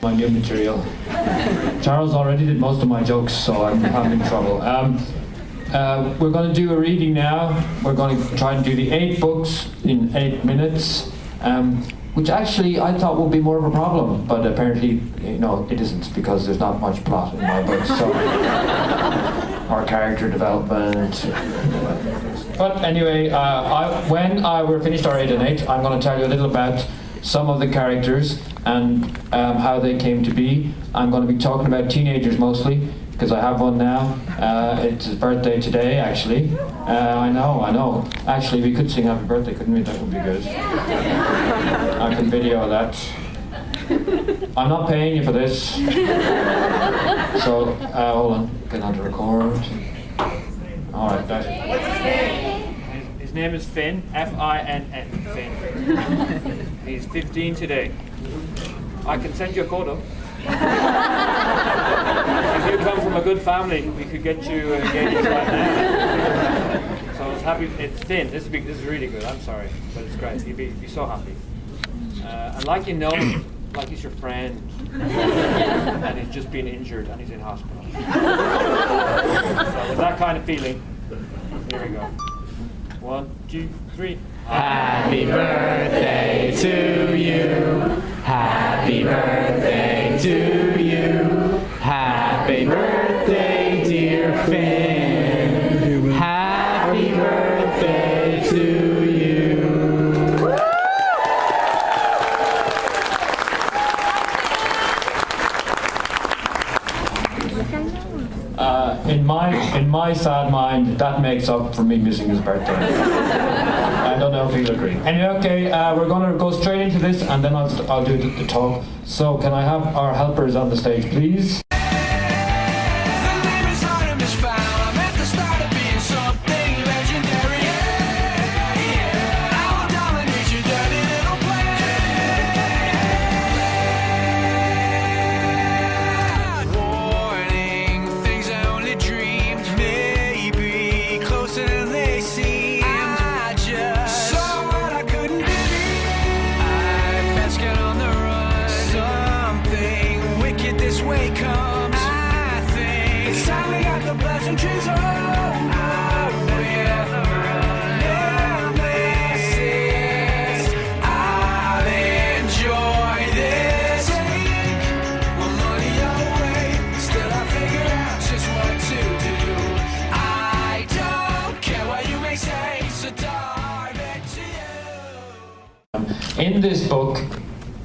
My new material. Charles already did most of my jokes, so I'm in trouble. We're going to do a reading now. We're going to try and do the 8 books in 8 minutes, which actually I thought would be more of a problem, but apparently, it isn't, because there's not much plot in my books, so or character development. But anyway, when we're finished our 8 and 8, I'm going to tell you a little about some of the characters and how they came to be. I'm going to be talking about teenagers mostly, because I have one now. It's his birthday today, actually. I know. Actually, we could sing happy birthday, couldn't we? That would be good. I can video that. I'm not paying you for this. So, hold on. Get on to record. Alright, that. What's his name? His name is Finn. F-I-N-N. Finn. He's 15 today. I can send you a photo. If you come from a good family, we could get you engaged right now. So I was happy. It's Finn. This is really good. I'm sorry, but it's great. You'd be so happy. And like him, like he's your friend, and he's just been injured and he's in hospital. So with that kind of feeling, here we go. 1, 2, 3. Happy birthday to you. Happy birthday to you. Happy birthday, dear Finn. Happy birthday to you. In my sad mind, that makes up for me missing his birthday. I don't know if you'll agree. Anyway, okay, we're going to go straight into this, and then I'll do the talk. So, can I have our helpers on the stage, please? The name is Artemis Fowl. I'm at the start of being something legendary. I will dominate your dirty little planet. Warning, things I only dreamed may be closer than they seemed. I just saw what I couldn't believe. I'm basking on the run. Something wicked this way comes. I think it's time we got the pleasantries on. I will nemesis. I'll enjoy this. Take my money away. Still I figure out just what to do. I don't care what you may say, so dive into you. In this book,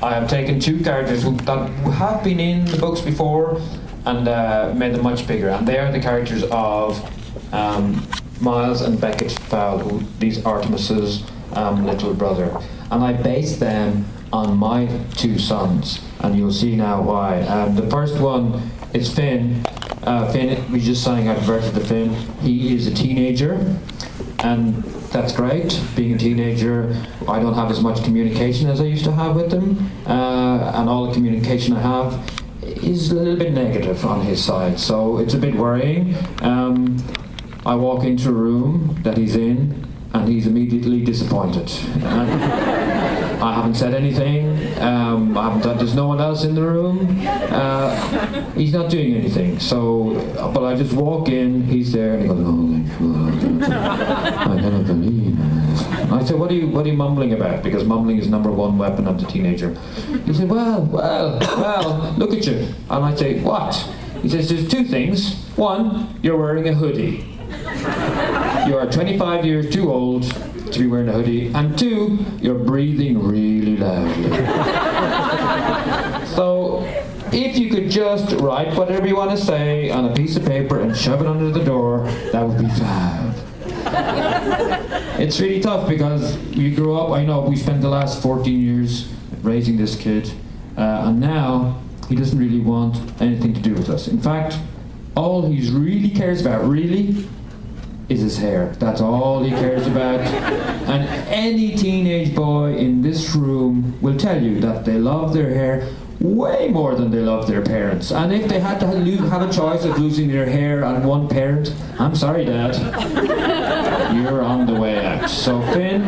I have taken 2 characters that have been in the books before and made them much bigger. And they are the characters of Miles and Beckett Fowl, these Artemis's little brother. And I based them on my 2 sons, and you'll see now why. The first one is Finn. Finn, we just sang Happy Birthday to Finn. He is a teenager, and that's great. Being a teenager, I don't have as much communication as I used to have with him, and all the communication I have is a little bit negative on his side, so it's a bit worrying. I walk into a room that he's in, and he's immediately disappointed. I haven't said anything. There's no one else in the room. He's not doing anything. So, but I just walk in. He's there, and he goes, I cannot believe it. I said, what are you mumbling about? Because mumbling is #1 weapon of the teenager. He said, well, look at you. And I say, what? He says, there's 2 things. 1, you're wearing a hoodie. You are 25 years too old to be wearing a hoodie. And 2, you're breathing really loudly. So, if you could just write whatever you want to say on a piece of paper and shove it under the door, that would be fab. It's really tough because you grow up, I know we spent the last 14 years raising this kid, and now he doesn't really want anything to do with us. In fact, all he really cares about, is his hair. That's all he cares about. And any teenage boy in this room will tell you that they love their hair way more than they love their parents. And if they had to have a choice of losing their hair and one parent, I'm sorry, Dad. You're on the way out. So Finn,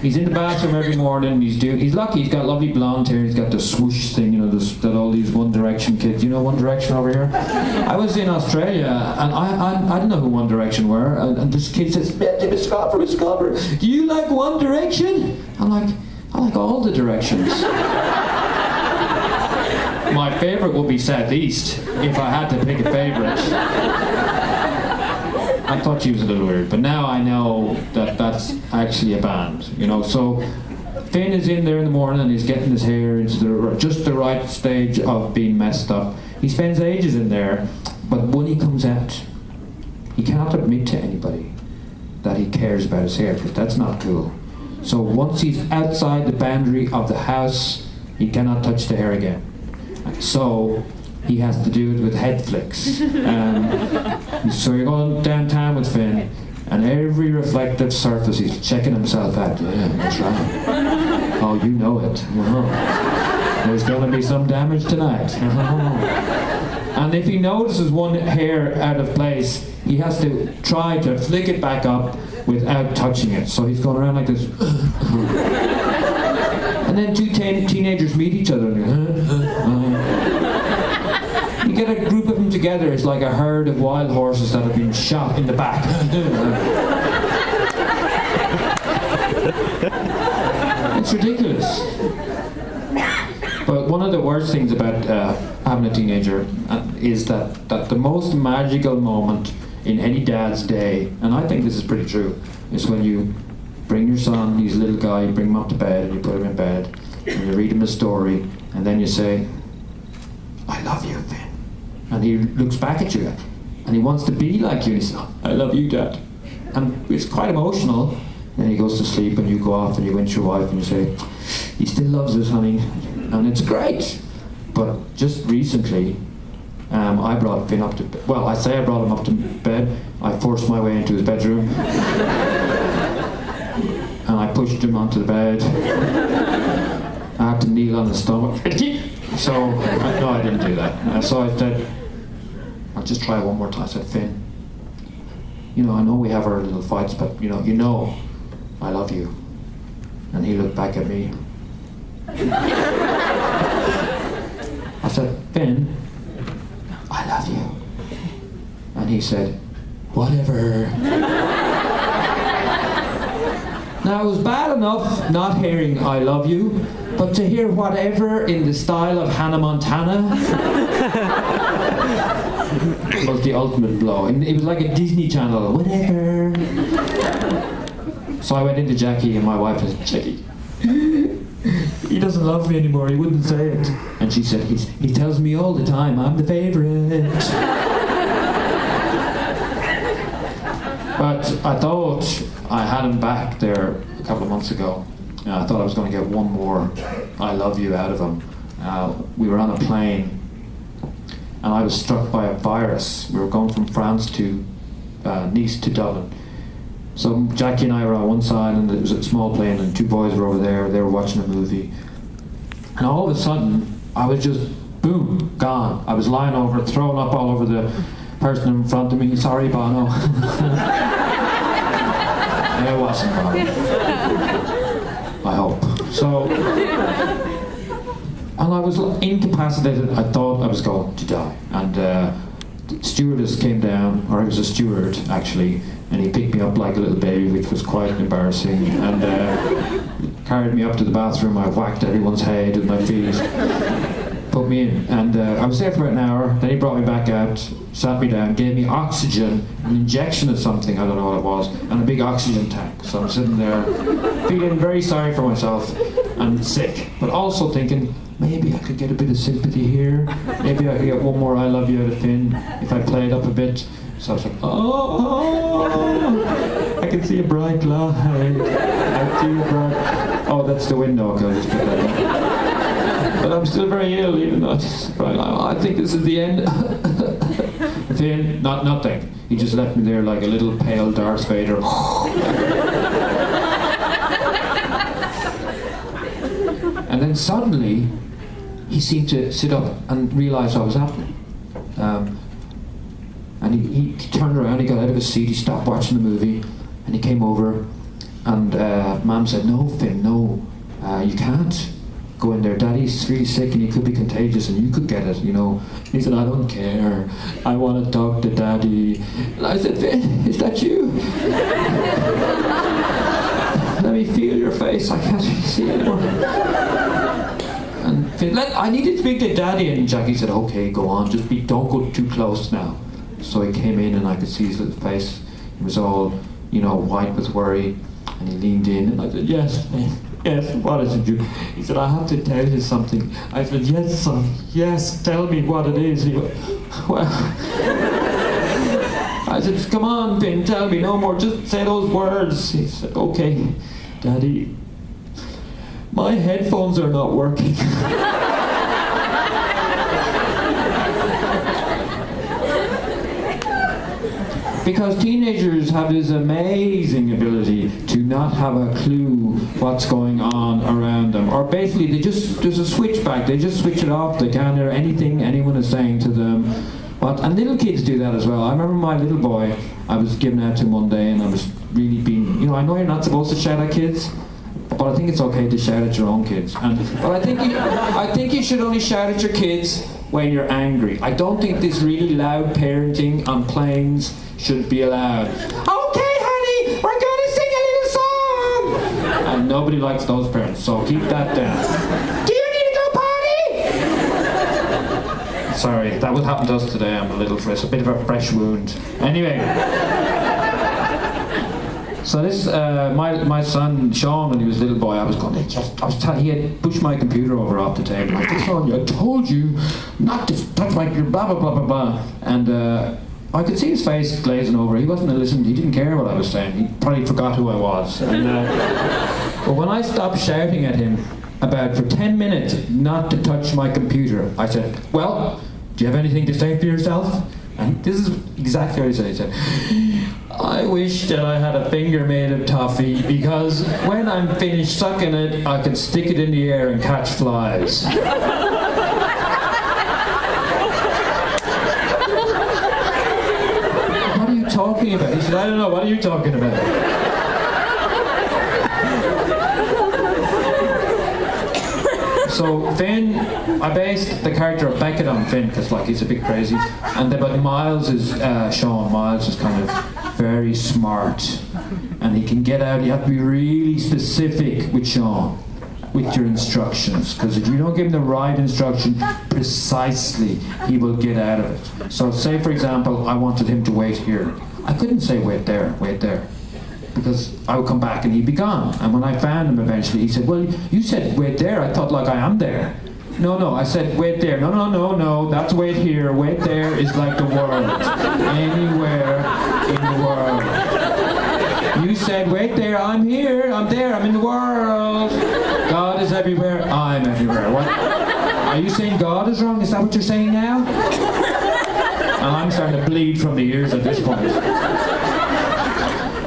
He's in the bathroom every morning. He's lucky. He's got lovely blonde hair. He's got the swoosh thing, you know, that all these One Direction kids. You know One Direction over here? I was in Australia and I didn't know who One Direction were. And this kid says, Mr. Colfer, do you like One Direction? I'm like, I like all the directions. My favourite would be Southeast if I had to pick a favourite. I thought she was a little weird, but now I know that that's actually a band, you know. So Finn is in there in the morning and he's getting his hair into just the right stage of being messed up. He spends ages in there, but when he comes out, he cannot admit to anybody that he cares about his hair, because that's not cool. So once he's outside the boundary of the house, he cannot touch the hair again. So he has to do it with head flicks. So you're going downtown with Finn, and every reflective surface he's checking himself out. Yeah, that's right. Oh, you know it. There's going to be some damage tonight. And if he notices one hair out of place, he has to try to flick it back up without touching it. So he's going around like this. And then two teenagers meet each other. You get a group of them together, it's like a herd of wild horses that have been shot in the back. It's ridiculous. But one of the worst things about having a teenager is that the most magical moment in any dad's day, and I think this is pretty true, is when you bring your son, he's a little guy, you bring him up to bed and you put him in bed and you read him a story and then you say, I love you, Finn. And he looks back at you and he wants to be like you and he says, I love you, Dad. And it's quite emotional. Then he goes to sleep and you go off and you winch your wife and you say, he still loves us, honey. And it's great. But just recently, I brought Finn up to bed. Well, I say I brought him up to bed. I forced my way into his bedroom. And I pushed him onto the bed. I had to kneel on his stomach. So, no, I didn't do that. So I said, I'll just try one more time. I said, Finn, you know, I know we have our little fights, but you know, I love you. And he looked back at me. I said, Finn, I love you. And he said, whatever. Now, it was bad enough not hearing I love you, but to hear whatever in the style of Hannah Montana was the ultimate blow. And it was like a Disney Channel, whatever. So I went into Jackie and my wife said, Jackie, he doesn't love me anymore, he wouldn't say it. And she said, he tells me all the time, I'm the favourite. But I thought I had him back there a couple of months ago. I thought I was going to get one more I love you out of him. We were on a plane and I was struck by a virus. We were going from France to Nice to Dublin. So Jackie and I were on one side and it was a small plane and two boys were over there, they were watching a movie. And all of a sudden, I was just, boom, gone. I was lying over, thrown up all over the person in front of me. Sorry, Bono. It wasn't Bono. I hope. So, and I was incapacitated. I thought I was going to die. And the stewardess came down, or it was a steward actually, and he picked me up like a little baby, which was quite embarrassing, and carried me up to the bathroom. I whacked everyone's head with my feet, put me in, and I was there for about an hour. Then he brought me back out, sat me down, gave me oxygen, an injection of something, I don't know what it was, and a big oxygen tank. So I'm sitting there feeling very sorry for myself and sick, but also thinking, maybe I could get a bit of sympathy here. Maybe I could get one more I love you out of Finn if I play it up a bit. So I was like, oh, I can see a bright light. I see a bright... Oh, that's the window. Okay, I'll just put that in. But I'm still very ill, even though it's bright light. I think this is the end. Finn, nothing. He just left me there like a little pale Darth Vader. And then suddenly, he seemed to sit up and realise what was happening. And he turned around, he got out of his seat, he stopped watching the movie, and he came over, And Mum said, no, Finn, no, you can't go in there. Daddy's really sick and he could be contagious and you could get it, you know. He said, I don't care. I want to talk to Daddy. And I said, Finn, is that you? Let me feel your face. I can't really see anymore. And Finn, I need to speak to Daddy. And Jackie said, okay, go on. Just don't go too close now. So he came in and I could see his little face. He was all, you know, white with worry. And he leaned in and I said, yes, yes, what is it you? He said, I have to tell you something. I said, yes, son, yes, tell me what it is. He went, well, I said, come on, Finn, tell me no more, just say those words. He said, okay, Daddy, my headphones are not working. Because teenagers have this amazing ability to not have a clue what's going on around them. Or basically, there's a switch back, they just switch it off, they can't hear anything anyone is saying to them. And little kids do that as well. I remember my little boy, I was given out to him one day and I was really being, you know, I know you're not supposed to shout at kids, but I think it's okay to shout at your own kids. But I think you should only shout at your kids when you're angry. I don't think this really loud parenting on planes should be allowed. Okay, honey, we're going to sing a little song! And nobody likes those parents, so keep that down. Do you need to go potty? Sorry, that would happen to us today. I'm a little fresh, a bit of a fresh wound. Anyway. So this, my son Sean, when he was a little boy, I was going to he had pushed my computer over off the table. I said, Sean, I told you not to touch my computer, blah, blah, blah, blah, blah. And I could see his face glazing over. He wasn't listening. He didn't care what I was saying. He probably forgot who I was. And, but when I stopped shouting at him about for 10 minutes not to touch my computer, I said, well, do you have anything to say for yourself? And this is exactly what he said. He said, I wish that I had a finger made of toffee because when I'm finished sucking it, I could stick it in the air and catch flies. What are you talking about? He said, I don't know, what are you talking about? So Finn, I based the character of Beckett on Finn because like he's a bit crazy, and then but Miles is Sean. Miles is kind of very smart, and he can get out. You have to be really specific with Sean, with your instructions, because if you don't give him the right instruction precisely, he will get out of it. So say for example, I wanted him to wait here. I couldn't say wait there, because I would come back and he'd be gone. And when I found him eventually, he said, well, you said wait there. I thought like I am there. No, I said wait there. No, that's wait here. Wait there is like the world. Anywhere in the world. You said wait there, I'm here, I'm there, I'm in the world. God is everywhere, I'm everywhere. What? Are you saying God is wrong? Is that what you're saying now? And I'm starting to bleed from the ears at this point.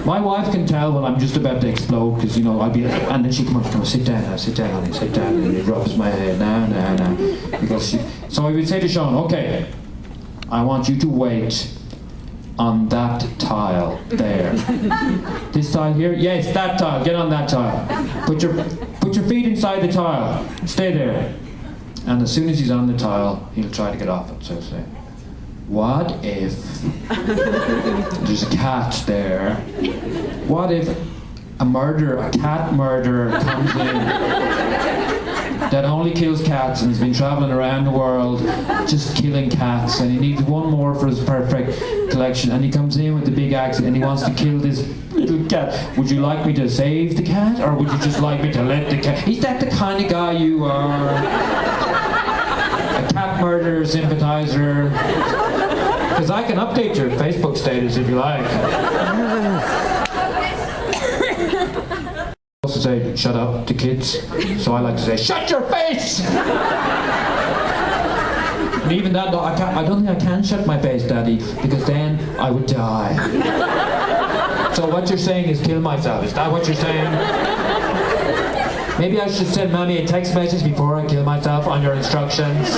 My wife can tell when I'm just about to explode because, you know, I'll be, and then she'll come on, sit down, honey, sit down, and he rubs my head, now. Because so I would say to Sean, okay, I want you to wait on that tile there. This tile here? Yes, that tile, get on that tile. Put your feet inside the tile, stay there. And as soon as he's on the tile, he'll try to get off it, so say. What if there's a cat there? What if a cat murderer comes in that only kills cats and has been traveling around the world just killing cats and he needs one more for his perfect collection and he comes in with the big axe and he wants to kill this little cat. Would you like me to save the cat or would you just like me to let the cat? Is that the kind of guy you are? A cat murderer sympathizer? Because I can update your Facebook status if you like. I also say shut up to kids, so I like to say shut your face! And even that, I don't think I can shut my face, Daddy, because then I would die. So what you're saying is kill myself, is that what you're saying? Maybe I should send Mommy a text message before I kill myself on your instructions.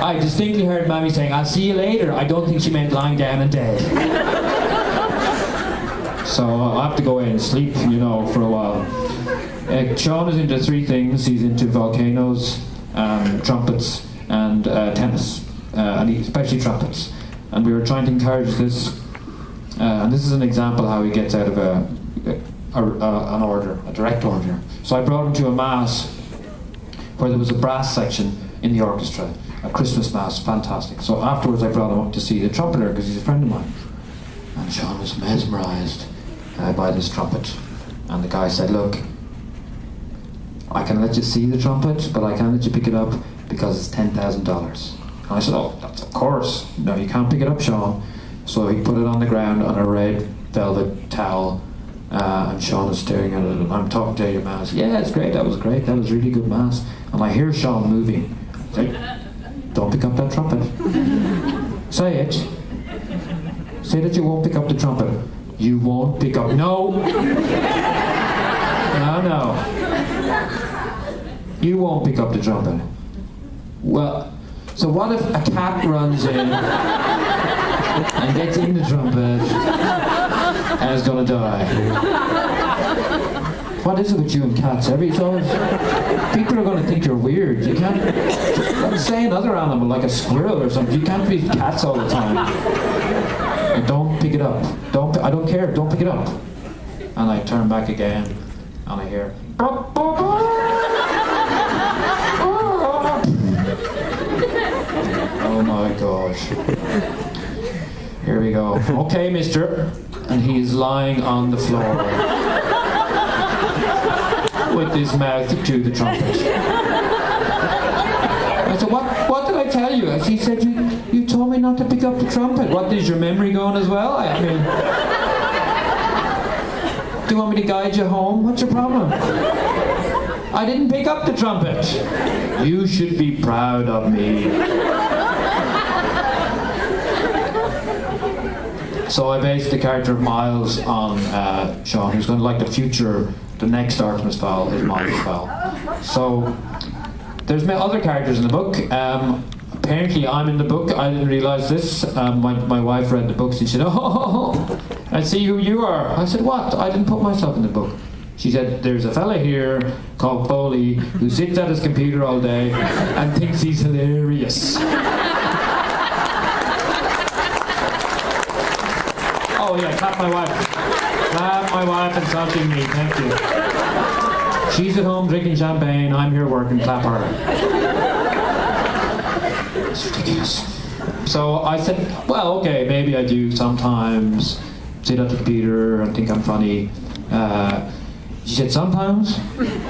I distinctly heard Mommy saying, I'll see you later. I don't think she meant lying down and dead. So I'll have to go in and sleep, for a while. Sean is into three things. He's into volcanoes, trumpets, and tennis, and especially trumpets. And we were trying to encourage this, and this is an example how he gets out of an order, a direct order. So I brought him to a mass where there was a brass section in the orchestra, a Christmas mass, fantastic. So afterwards I brought him up to see the trumpeter because he's a friend of mine. And Sean was mesmerised by this trumpet. And the guy said, look, I can let you see the trumpet, but I can't let you pick it up because it's $10,000. And I said, oh, that's of course. No, you can't pick it up, Sean. So he put it on the ground on a red velvet towel, and Sean is staring at it, and I'm talking to your mass. Yeah, it's great, that was really good mass. And I hear Sean moving. Say, don't pick up that trumpet. Say it. Say that you won't pick up the trumpet. You won't pick up. No. No. You won't pick up the trumpet. Well, so what if a cat runs in and gets in the trumpet and is gonna die? What is it with you and cats? People are gonna think you're weird. You can't say another animal like a squirrel or something. You can't be cats all the time. And don't pick it up. I don't care. Don't pick it up. And I turn back again, and I hear. Oh my gosh. Here we go. Okay, mister. And he's lying on the floor with his mouth to the trumpet. I said, what did I tell you? He said, you told me not to pick up the trumpet. What, is your memory going as well? I mean, do you want me to guide you home? What's your problem? I didn't pick up the trumpet. You should be proud of me. So I based the character of Miles on Sean, who's going to like the next Artemis Fowl is Miles Fowl. So there's other characters in the book. Apparently I'm in the book. I didn't realise this. My wife read the books and she said, oh, I see who you are. I said, what? I didn't put myself in the book. She said, there's a fella here called Foley who sits at his computer all day and thinks he's hilarious. Oh yeah, clap my wife. Clap my wife insulting me, thank you. She's at home drinking champagne, I'm here working, clap her. It's ridiculous. So I said, well, okay, maybe I do sometimes sit at the computer and think I'm funny. She said, sometimes?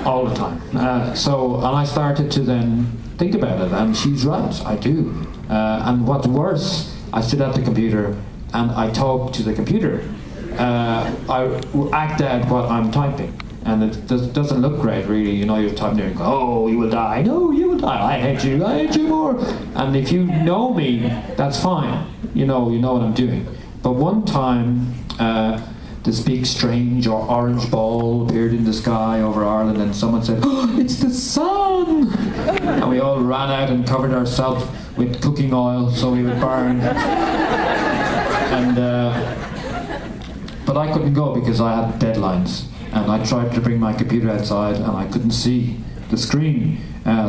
All the time. And I started to then think about it, and she's right, I do. And what's worse, I sit at the computer and I talk to the computer. I act out what I'm typing. And it doesn't look great, really. You're typing there and go, oh, you will die. No, you will die. I hate you more. And if you know me, that's fine. You know what I'm doing. But one time, this big strange orange ball appeared in the sky over Ireland, and someone said, oh, it's the sun! And we all ran out and covered ourselves with cooking oil so we would burn. But I couldn't go because I had deadlines, and I tried to bring my computer outside and I couldn't see the screen.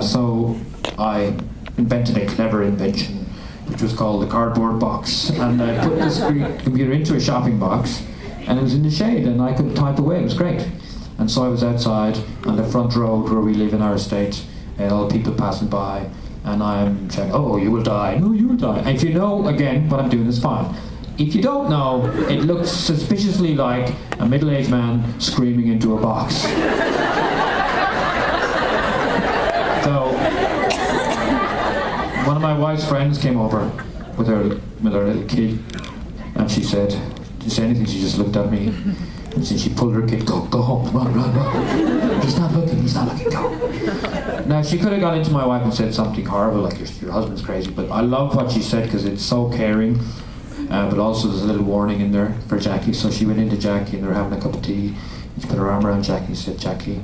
So I invented a clever invention, which was called the cardboard box. And I put this computer into a shopping box, and it was in the shade, and I could type away. It was great. And so I was outside on the front road where we live in our estate, and all the people passing by, and I'm saying, oh, you will die. No, you will die. And if you know, again, what I'm doing is fine. If you don't know, it looks suspiciously like a middle-aged man screaming into a box. So, one of my wife's friends came over with her little kid, and she said, didn't say anything, she just looked at me, and she pulled her kid, go home, run. He's not looking, go. Now, she could have gone into my wife and said something horrible, like your husband's crazy, but I love what she said because it's so caring. But also there's a little warning in there for Jackie. So she went into Jackie and they were having a cup of tea. She put her arm around Jackie and said, Jackie,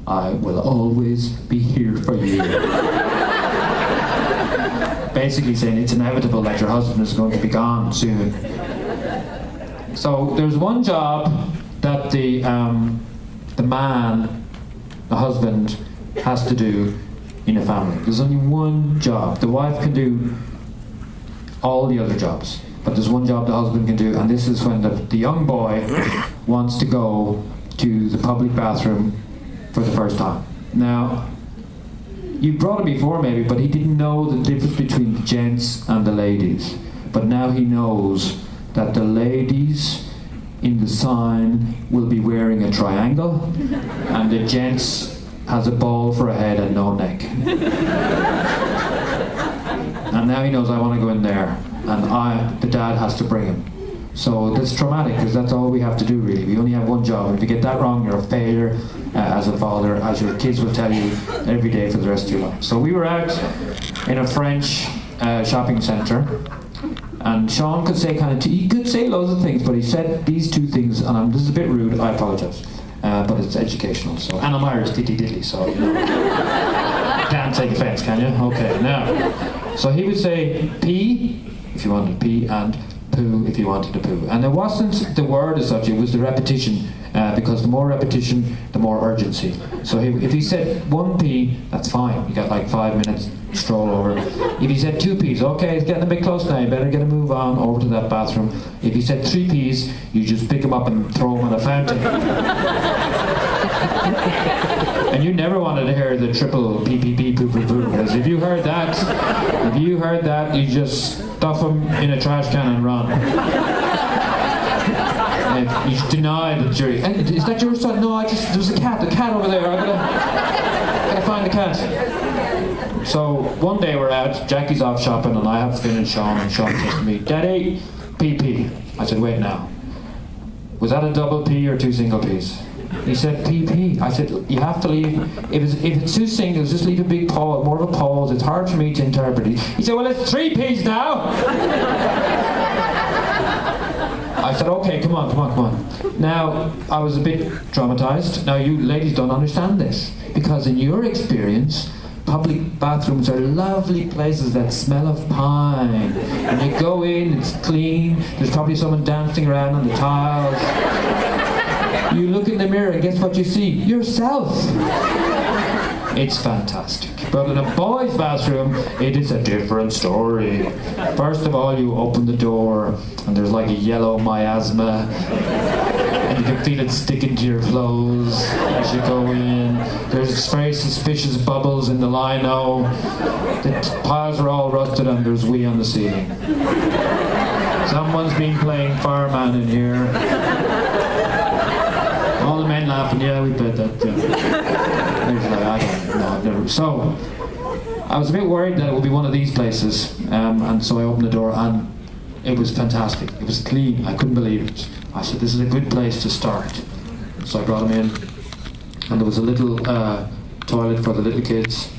I will always be here for you. Basically saying it's inevitable that your husband is going to be gone soon. So there's one job that the man, the husband, has to do in a family. There's only one job. The wife can do all the other jobs, but there's one job the husband can do, and this is when the young boy wants to go to the public bathroom for the first time. Now, you brought it before maybe, but he didn't know the difference between the gents and the ladies. But now he knows that the ladies in the sign will be wearing a triangle, and the gents has a ball for a head and no neck. And now he knows I want to go in there, and the dad has to bring him. So that's traumatic, because that's all we have to do really. We only have one job. If you get that wrong, you're a failure as a father, as your kids will tell you every day for the rest of your life. So we were out in a French shopping centre, and Sean could say he could say loads of things, but he said these two things, and this is a bit rude, I apologise. But it's educational, so, and I'm Irish, diddly, so you know. Can't take offence, can you? Okay, now. So he would say pee if you wanted to pee, and poo if you wanted to poo. And it wasn't the word as such, it was the repetition, because the more repetition, the more urgency. So if he said one pee, that's fine. You got like 5 minutes, stroll over. If he said 2 peas, okay, it's getting a bit close now, you better get a move on over to that bathroom. If he said 3 peas, you just pick him up and throw him on a fountain. And you never wanted to hear the triple pee pee pee poo poo poo, because if you heard that, you just stuff him in a trash can and run. And you deny the jury. And is that your son? No, there's a cat over there. I gotta find the cat. So one day we're out, Jackie's off shopping, and I have Finn and Sean says to me, Daddy, pee pee. I said, wait now. Was that a double P or 2 single P's? He said, PP. I said, you have to leave, if it's 2 singles, just leave a big pause, more of a pause. It's hard for me to interpret it. He said, well, it's 3 P's now. I said, okay, come on. Now, I was a bit traumatized. Now, you ladies don't understand this, because in your experience, public bathrooms are lovely places that smell of pine. And you go in, it's clean, there's probably someone dancing around on the tiles. You look in the mirror and guess what you see? Yourself! It's fantastic. But in a boy's bathroom, it is a different story. First of all, you open the door and there's like a yellow miasma, and you can feel it sticking to your clothes as you go in. There's very suspicious bubbles in the lino. The piles are all rusted and there's wee on the ceiling. Someone's been playing fireman in here. All the men laughing, yeah, we bet that. Like, I don't know, I've never. So, I was a bit worried that it would be one of these places, and so I opened the door, and it was fantastic. It was clean. I couldn't believe it. I said, this is a good place to start. So I brought him in, and there was a little toilet for the little kids,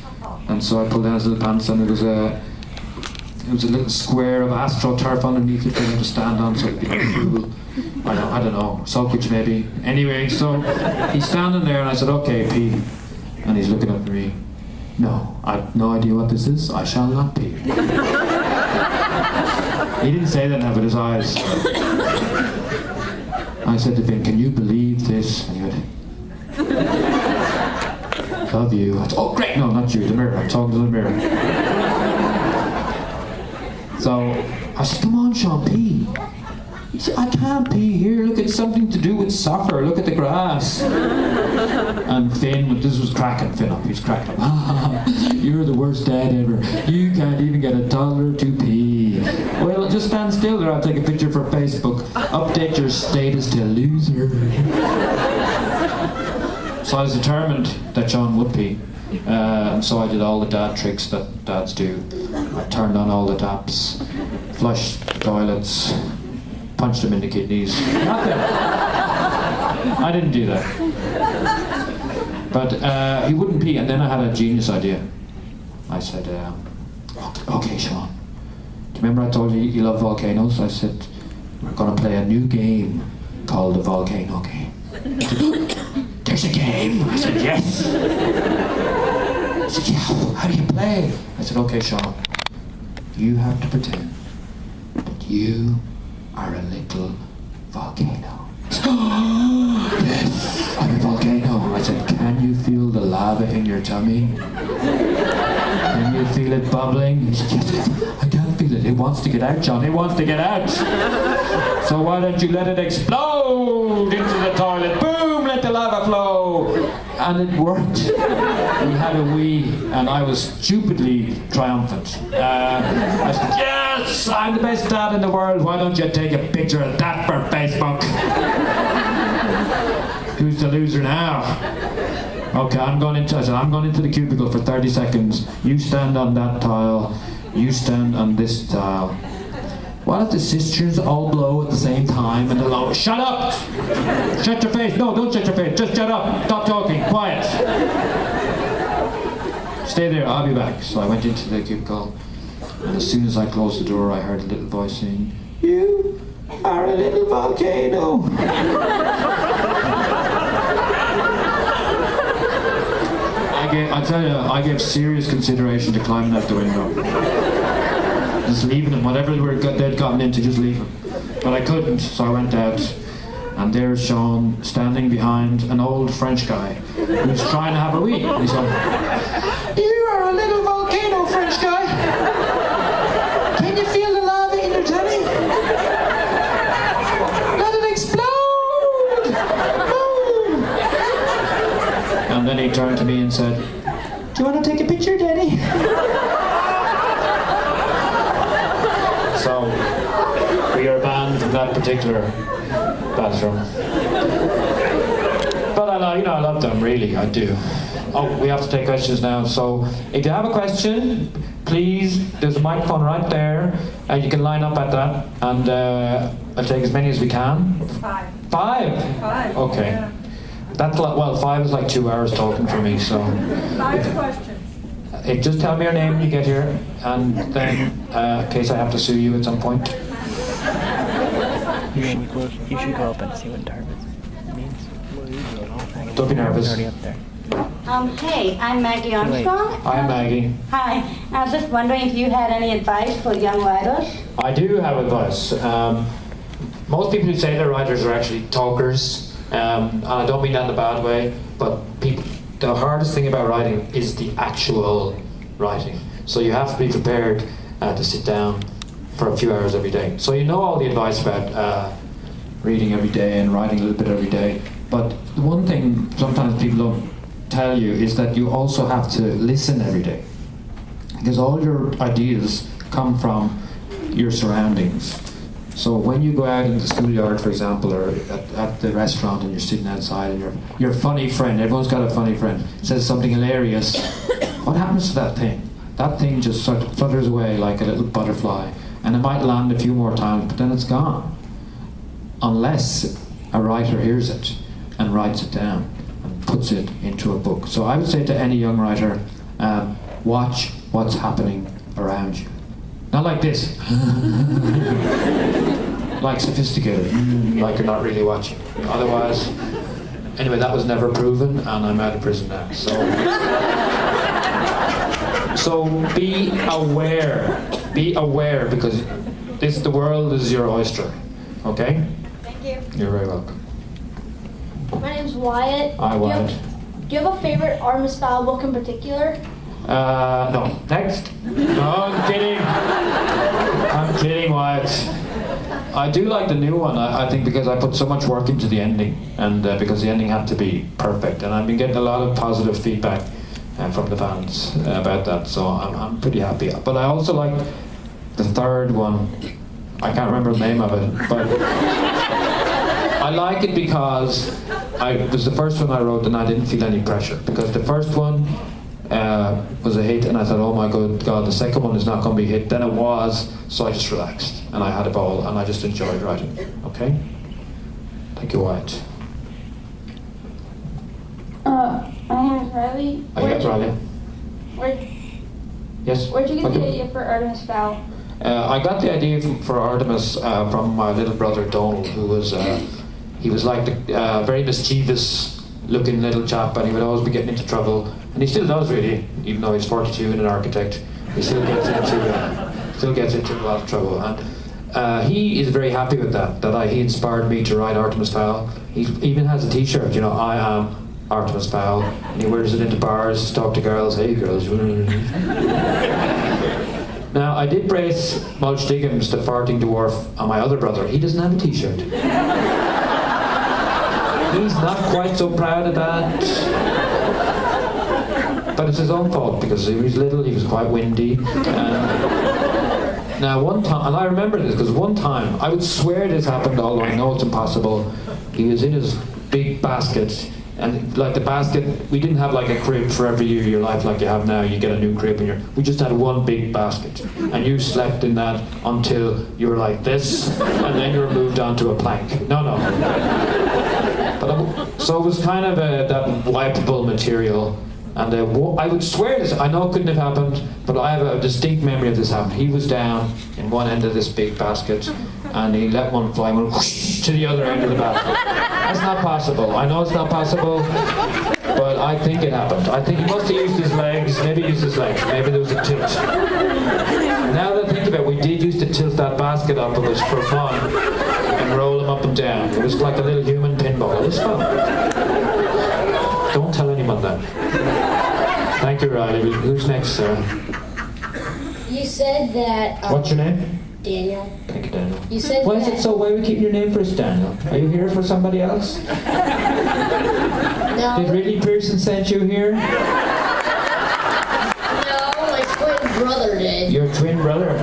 and so I pulled down his little pants, and it was a little square of astroturf underneath it for him to stand on, so it'd be cool. I don't know, Sulkage maybe. Anyway, so he's standing there, and I said, okay, pee. And he's looking at me. No, I've no idea what this is. I shall not pee. He didn't say that now, but his eyes. I said to Finn, can you believe this? And he went, love you. I said, oh, great. No, not you, the mirror. I'm talking to the mirror. So I said, come on, Sean, pee. He said, I can't pee here. Look, it's something to do with soccer. Look at the grass. And Finn, this was cracking Finn up. He was cracking up. You're the worst dad ever. You can't even get a toddler to pee. Well, just stand still there. I'll take a picture for Facebook. Update your status to loser. So I was determined that Sean would pee. And so I did all the dad tricks that dads do. I turned on all the taps, flushed the toilets, punched him in the kidneys. Nothing. I didn't do that. But he wouldn't pee, and then I had a genius idea. I said, okay, Sean, do you remember I told you you love volcanoes? I said, we're going to play a new game called the volcano game. He said, there's a game? I said, yes. He said, yeah, how do you play? I said, okay, Sean, you have to pretend that you are a little volcano. Yes, I'm a volcano. I said, can you feel the lava in your tummy? Can you feel it bubbling? He said, yes, I can't feel it. It wants to get out, John. It wants to get out. So why don't you let it explode into the toilet? Boom, let the lava flow. And it worked. We had a wee, and I was stupidly triumphant. I said, yes, I'm the best dad in the world. Why don't you take a picture of that for Facebook? Who's the loser now? Okay, I said, I'm going into the cubicle for 30 seconds. You stand on that tile. You stand on this tile. What if the sisters all blow at the same time and the low? Shut up! Shut your face. No, don't shut your face. Just shut up. Stop talking. Quiet. Stay there. I'll be back. So I went into the cubicle, and as soon as I closed the door, I heard a little voice saying, "You are a little volcano." I tell you, I gave serious consideration to climbing out the window. Just leaving them, whatever they'd gotten into, just leave them. But I couldn't, so I went out, and there's Sean standing behind an old French guy who's trying to have a wee. And he's going, "You are a little volcano, French guy. Can you feel the lava in your tummy? Let it explode! Boom!" And then he turned to me and said, "Do you want to take a picture, Daddy?" So, we are banned from that particular bathroom. But I love them, really, I do. Oh, we have to take questions now. So, if you have a question, please, there's a microphone right there. You can line up at that, and I'll take as many as we can. 5. 5? 5. Okay. Yeah. That's like, well, 5 is like 2 hours talking for me, so. 5 questions. Just tell me your name when you get here, and then, in case I have to sue you at some point. You should go up and see what Darvis means. Don't be nervous. It's already up there. Hey, I'm Maggie Armstrong. Hi, Maggie. Hi. I was just wondering if you had any advice for young writers. I do have advice. Most people who say they're writers are actually talkers, and I don't mean that in a bad way, but the hardest thing about writing is the actual writing. So you have to be prepared to sit down for a few hours every day. So you know all the advice about reading every day and writing a little bit every day, but the one thing sometimes people don't tell you is that you also have to listen every day, because all your ideas come from your surroundings. So when you go out in the schoolyard, for example, or at the restaurant, and you're sitting outside, and your funny friend, everyone's got a funny friend, says something hilarious, what happens to that thing? That thing just sort of flutters away like a little butterfly, and it might land a few more times, but then it's gone. Unless a writer hears it and writes it down and puts it into a book. So I would say to any young writer, watch what's happening around you. Not like this. Like sophisticated. Like you're not really watching. Otherwise, anyway, that was never proven, and I'm out of prison now. So be aware. Be aware, because the world is your oyster. Okay? Thank you. You're very welcome. My name's Wyatt. Hi, Wyatt. Do you have a favorite Artemis Fowl book in particular? No. Next. No, I'm kidding. I'm kidding, Wyatt. I do like the new one, I think, because I put so much work into the ending, and because the ending had to be perfect, and I've been getting a lot of positive feedback from the fans about that, so I'm pretty happy. But I also like the third one. I can't remember the name of it, but I like it because it was the first one I wrote, and I didn't feel any pressure, because the first one was a hit, and I thought, oh my good God, the second one is not going to be a hit. Then it was, so I just relaxed, and I had a ball, and I just enjoyed writing. Okay? Thank you, Wyatt. My name is Riley. Are you Riley? Yes? Where'd you get Okay. the idea for Artemis Fowl? I got the idea for Artemis from my little brother Donald, who was he was like the very mischievous looking little chap, and he would always be getting into trouble, and he still does really, even though he's 42 and an architect. He still gets into a lot of trouble, and he is very happy with that he inspired me to write Artemis Fowl. He even has a t-shirt, you know, I am Artemis Fowl, and he wears it into bars, talk to girls, hey girls. Now, I did brace Mulch Diggums, the farting dwarf, on my other brother. He doesn't have a t-shirt. He's not quite so proud of that. But it's his own fault, because he was little, he was quite windy. Now, one time, and I remember this, because one time, I would swear this happened, although I know it's impossible. He was in his big basket, and like the basket, we didn't have like a crib for every year of your life like you have now. You get a new crib, we just had one big basket, and you slept in that until you were like this, and then you were moved onto a plank. No. But so it was kind of that wipeable material, and I would swear this. I know it couldn't have happened, but I have a distinct memory of this happening. He was down in one end of this big basket, and he let one fly, went whoosh to the other end of the basket. That's not possible. I know it's not possible, but I think it happened. I think he must have used his legs. Maybe he used his legs. Maybe there was a tilt. Now that I think about it, we did used to tilt that basket up. It was for fun, and roll him up and down. It was like a little human pinball. It was fun. Don't tell anyone that. Thank you, Riley. Who's next, Sarah? You said that. What's your name? Daniel. Thank you, Daniel. You said Why is that. it so? Why are we keeping your name first, Daniel? Are you here for somebody else? No. Did really Pearson send you here? No, my twin brother did. Your twin brother?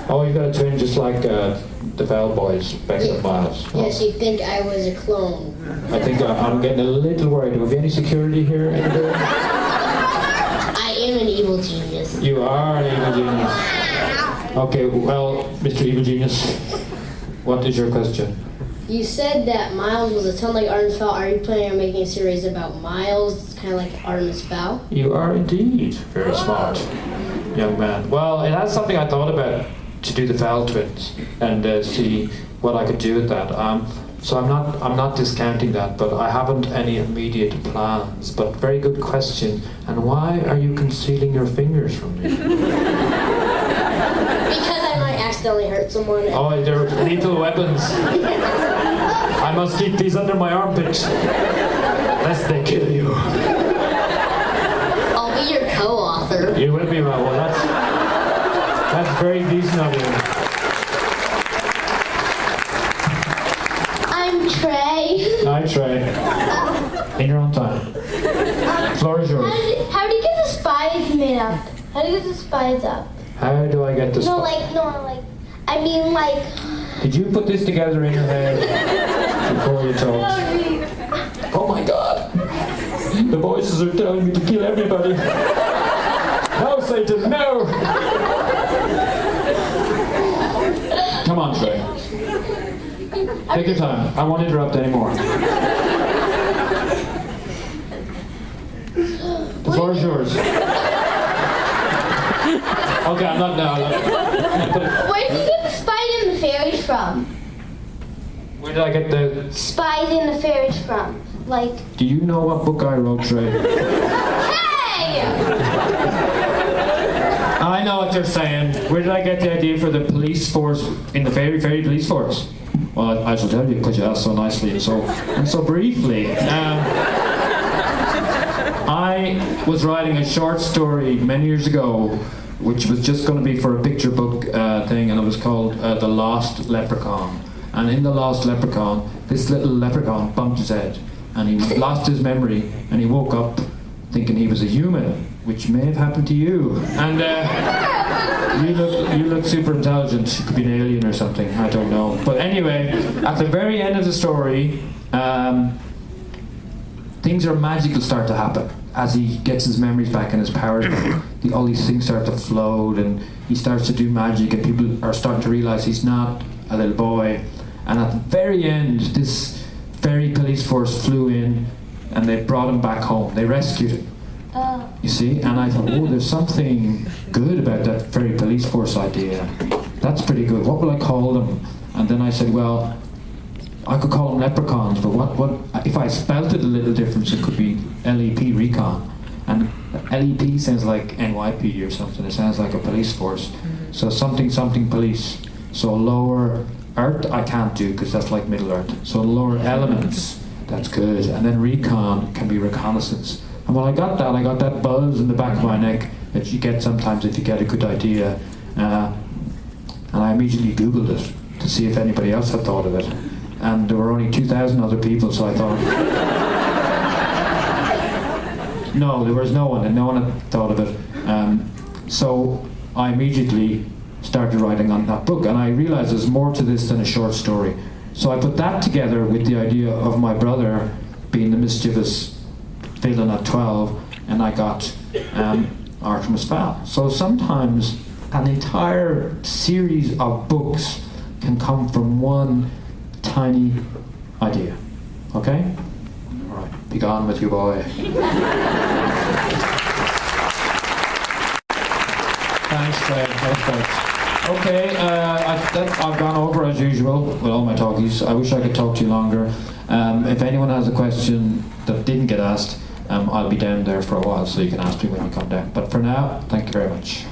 Oh, you got a twin just like the Fowl boys, Bex and Miles. Oh. Yes, you think I was a clone. I think I'm getting a little worried. Do we have any security here? I am an evil genius. You are an evil genius. Okay, well, Mr. Evil Genius, what is your question? You said that Miles was a ton like Artemis Fowl. Are you planning on making a series about Miles, kind of like Artemis Fowl? You are indeed very smart, young man. Well, it has something I thought about to do the Fowl twins and see what I could do with that. So I'm not discounting that, but I haven't any immediate plans. But very good question. And why are you concealing your fingers from me? Because I might accidentally hurt someone. Oh, they're lethal weapons. I must keep these under my armpit, lest they kill you. I'll be your co-author. You will be right. Well, that's very decent of you. I'm Trey. Hi, Trey. In your own time. Floor is yours. How do you get the spines made up? How do you get the spines up? How do I get this? I mean, like. Did you put this together in your head before you talked? Oh my God! The voices are telling me to kill everybody. No, Satan, no! Come on, Trey. Take your time. I won't interrupt anymore. The floor is yours. Okay, I'm not now. Where did you get the spies and the fairies from? Where did I get the... Spies and the fairies from? Like. Do you know what book I wrote, Trey? Hey! I know what you're saying. Where did I get the idea for the police force in the fairy police force? Well, I shall tell you because you asked so nicely and so briefly. I was writing a short story many years ago, which was just going to be for a picture book thing, and it was called The Lost Leprechaun. And in The Lost Leprechaun, this little leprechaun bumped his head, and he lost his memory, and he woke up thinking he was a human, which may have happened to you. And you look super intelligent. You could be an alien or something. I don't know. But anyway, at the very end of the story, things are magical start to happen as he gets his memories back and his powers back. All these things start to float, and he starts to do magic, and people are starting to realize he's not a little boy. And at the very end, this fairy police force flew in, and they brought him back home. They rescued him. You see? And I thought, oh, there's something good about that fairy police force idea. That's pretty good. What will I call them? And then I said, well, I could call them leprechauns, but what if I spelt it a little different, it could be LEP, recon. And LEP sounds like NYP or something. It sounds like a police force. So something police. So lower Earth, I can't do because that's like Middle Earth. So lower elements, that's good. And then recon can be reconnaissance. And when I got that buzz in the back of my neck that you get sometimes if you get a good idea. And I immediately Googled it to see if anybody else had thought of it. And there were only 2,000 other people, so I thought... No, there was no one, and no one had thought of it. So I immediately started writing on that book, and I realized there's more to this than a short story. So I put that together with the idea of my brother being the mischievous villain at 12, and I got Artemis Fowl. So sometimes an entire series of books can come from one tiny idea. Okay? All right, be gone with you, boy. Thanks, Fred. Okay, I've gone over as usual with all my talkies. I wish I could talk to you longer. If anyone has a question that didn't get asked, I'll be down there for a while, so you can ask me when you come down. But for now, thank you very much.